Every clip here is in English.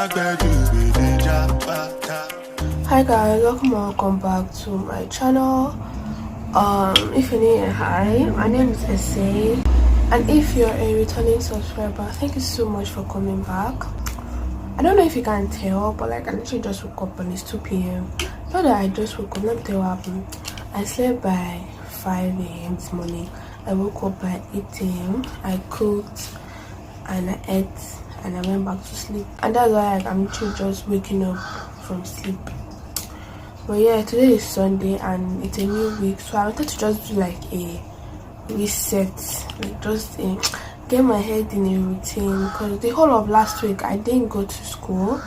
Hi guys, welcome back to my channel. If you're new here, hi, my name is Essay, and if you're a returning subscriber, thank you so much for coming back. I don't know if you can tell, but like I literally just woke up and it's 2 p.m. Not that I just woke up, let me tell you what happened. I slept by 5 a.m. this morning. I woke up by 8 a.m. I cooked and I ate and I went back to sleep, and that's why I'm literally just waking up from sleep. But yeah, today is Sunday and it's a new week, so I wanted to just do like a reset, like just get my head in a routine, because the whole of last week I didn't go to school.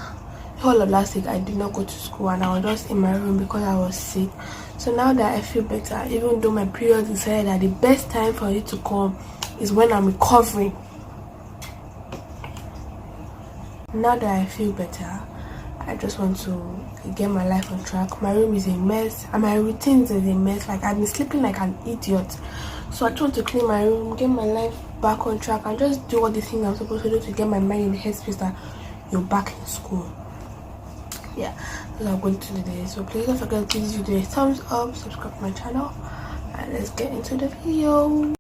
The whole of last week I did not go to school and I was just in my room because I was sick. So now that I feel better, even though my period decided that the best time for it to come is when I'm recovering, now that I feel better, I just want to get my life on track. My room is a mess and my routines is a mess. Like, I've been sleeping like an idiot, so I just want to clean my room, get my life back on track, and just do all the things I'm supposed to do to get my mind in the headspace that you're back in school. Yeah, that's what I'm going to do today. So please don't forget to give this video a thumbs up, subscribe to my channel, and let's get into the video.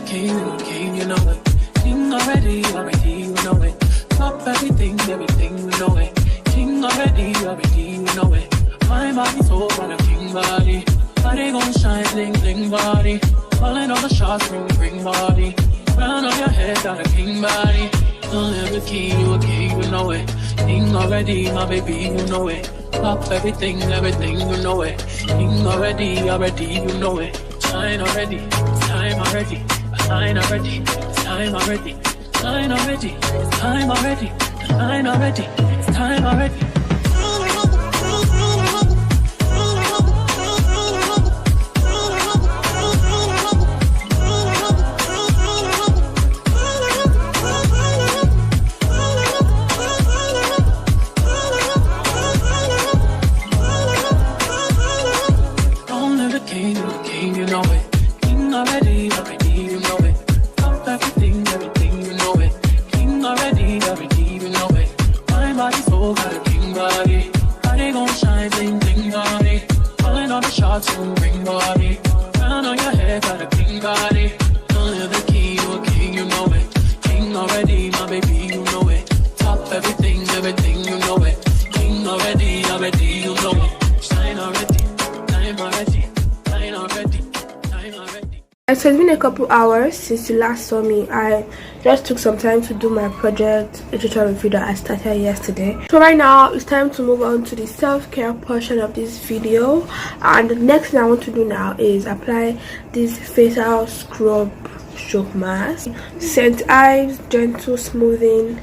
King, you know it. King already, you know it. Top everything, you know it. King already, you know it. My body so on a king body. Body gon' shine, bling, bling body. Calling all the shots, ring body. Crown on your head, got a king body. Don't live a king, you know it. King already, my baby, you know it. Top everything, you know it. King already, you know it. Shine already, time already. Time already, time already, time already, it's time already, time already, it's time already. Don't live the king, you know it. King already, you know it. Top everything, you know it. King already, you know it. My body so got a king body. Body gon' shine, bling, bling body. Calling all the shots, ring body. Crown on your head, got a king body. Don't live the king, you know it. King already, my baby, you know it. Top everything, you know it. King already, you know it. Shine already, time already, shine already, time already. It has been a couple hours since you last saw me. I just took some time to do my project literature review that I started yesterday. So right now it's time to move on to the self-care portion of this video, and the next thing I want to do now is apply this facial scrub stroke mask. St. Ives Gentle Smoothing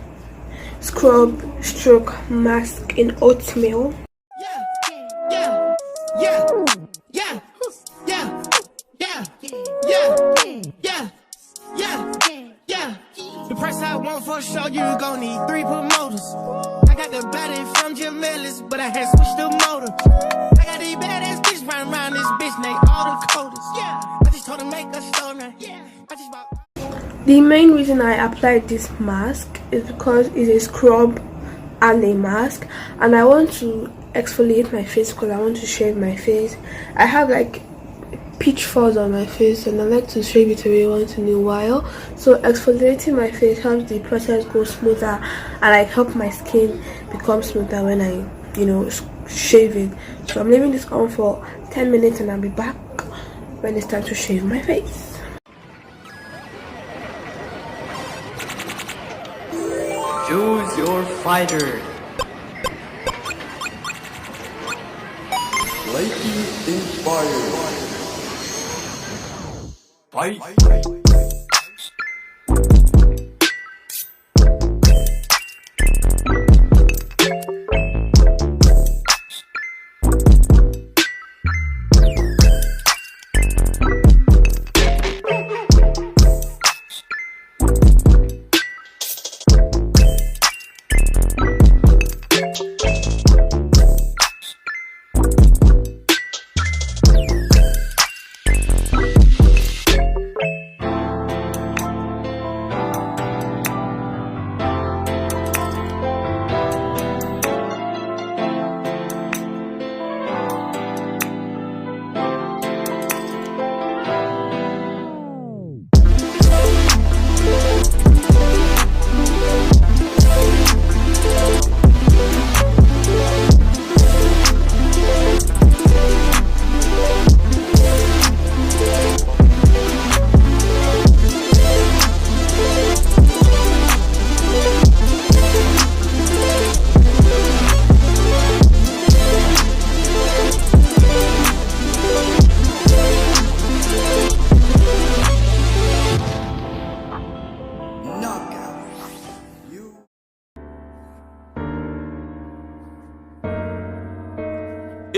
Scrub Stroke Mask in Oatmeal. The price I want for sure, you gon' need 3 promoters. I got the body from Jamelis, but I had switched the motor. I got these badass bitches running around this bitch, they all the coders. I just told her make a story. I just bought. The main reason I applied this mask is because it's a scrub and a mask, and I want to exfoliate my face because I want to shave my face. I have like peach fuzz on my face and I like to shave it away once in a while, so exfoliating my face helps the process go smoother and like help my skin become smoother when I shave it. So I'm leaving this on for 10 minutes and I'll be back when it's time to shave my face. Choose your fighter. Lightning inspired. Fight.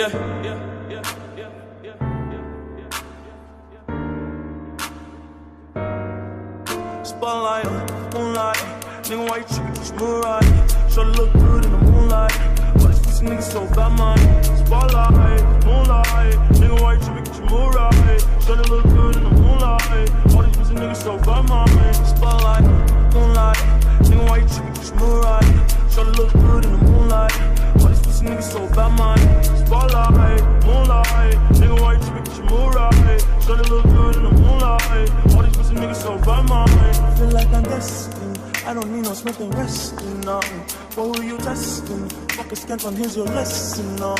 Spotlight, moonlight, nigga, why you tripping? Just move right. Sure look good in the moonlight. All these pussy niggas so bad, man. Spotlight, moonlight, nigga, why you tripping? Just move right. Sure look good in the moonlight. All these pussy niggas so bad, man. Spotlight, moonlight, nigga, why you tripping? Just move right. Sure look good in the moonlight. All these pussy niggas so bad, man. Spotlight, moonlight, nigga, why you tripping? Just move right. Sure look good in the moonlight. All these pussy niggas so bad, man. I feel like I'm destined. I don't need no smoking resting, no. But who you testing? Fuck a scant on, here's your lesson, no.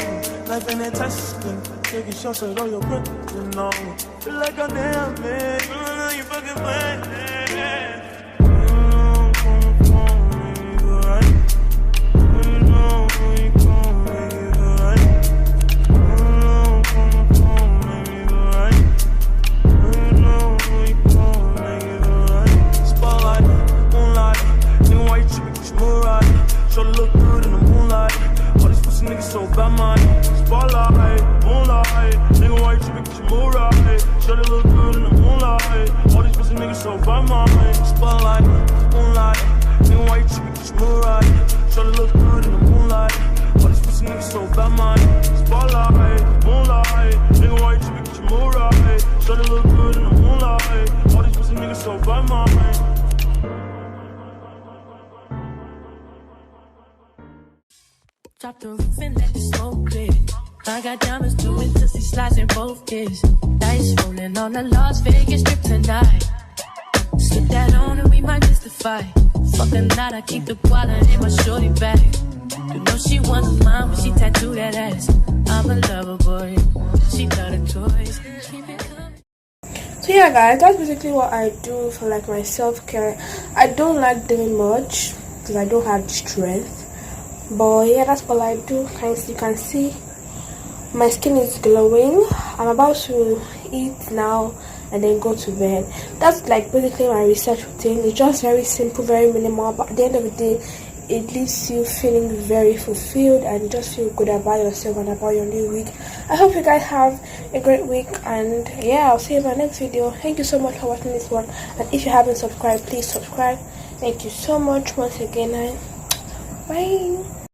Life ain't a testing. Taking shots at all your breath, you know. Feel like I'm damn man. You know you fucking playing. Drop the roof and let the smoke clear. I got diamonds doing pussy slides in both ears. Dice rolling on the Las Vegas strip tonight. Slip that on and we might mystify. Fuck a night, I keep the wallet in my shorty bag. You know she wants mine when she tattoo that ass. I'm a lover boy, she love the toys. Keep it coming. So yeah guys, that's basically what I do for like my self-care. I don't like doing much because I don't have the strength. But yeah, that's all I do. You can see my skin is glowing. I'm about to eat now and then go to bed. That's like basically my research routine. It's just very simple, very minimal, but at the end of the day it leaves you feeling very fulfilled and you just feel good about yourself and about your new week. I hope you guys have a great week, and yeah, I'll see you in my next video. Thank you so much for watching this one, and if you haven't subscribed, please subscribe. Thank you so much once again, and bye.